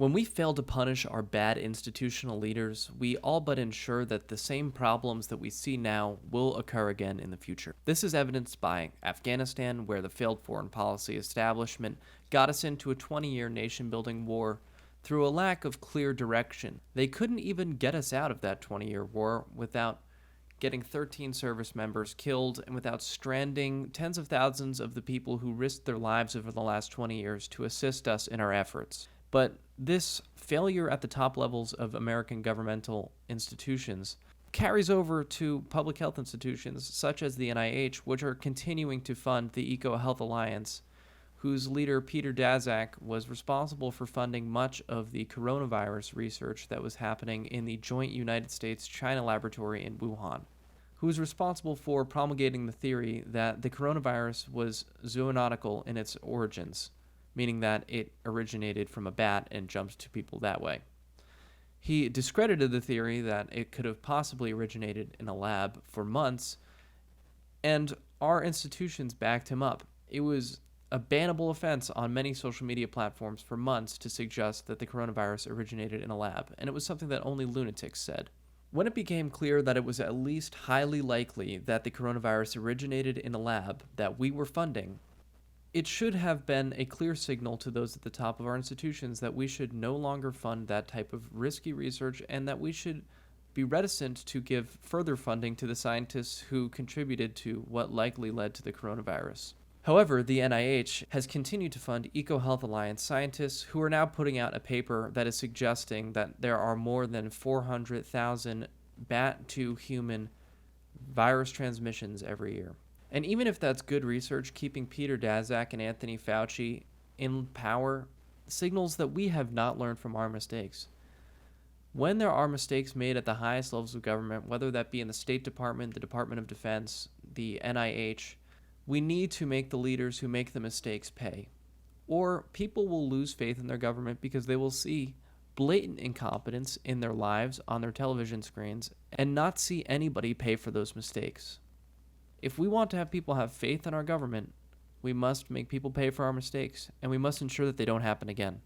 When we fail to punish our bad institutional leaders, we all but ensure that the same problems that we see now will occur again in the future. This is evidenced by Afghanistan, where the failed foreign policy establishment got us into a 20-year nation-building war through a lack of clear direction. They couldn't even get us out of that 20-year war without getting 13 service members killed and without stranding tens of thousands of the people who risked their lives over the last 20 years to assist us in our efforts. But this failure at the top levels of American governmental institutions carries over to public health institutions such as the NIH, which are continuing to fund the EcoHealth Alliance, whose leader, Peter Daszak, was responsible for funding much of the coronavirus research that was happening in the joint United States-China laboratory in Wuhan, who was responsible for promulgating the theory that the coronavirus was zoonotical in its origins, meaning that it originated from a bat and jumped to people that way. He discredited the theory that it could have possibly originated in a lab for months, and our institutions backed him up. It was a bannable offense on many social media platforms for months to suggest that the coronavirus originated in a lab, and it was something that only lunatics said. When it became clear that it was at least highly likely that the coronavirus originated in a lab that we were funding, it should have been a clear signal to those at the top of our institutions that we should no longer fund that type of risky research and that we should be reticent to give further funding to the scientists who contributed to what likely led to the coronavirus. However, the NIH has continued to fund EcoHealth Alliance scientists who are now putting out a paper that is suggesting that there are more than 400,000 bat-to-human virus transmissions every year. And even if that's good research, keeping Peter Daszak and Anthony Fauci in power signals that we have not learned from our mistakes. When there are mistakes made at the highest levels of government, whether that be in the State Department, the Department of Defense, the NIH, we need to make the leaders who make the mistakes pay. Or people will lose faith in their government because they will see blatant incompetence in their lives on their television screens and not see anybody pay for those mistakes. If we want to have people have faith in our government, we must make people pay for our mistakes, and we must ensure that they don't happen again.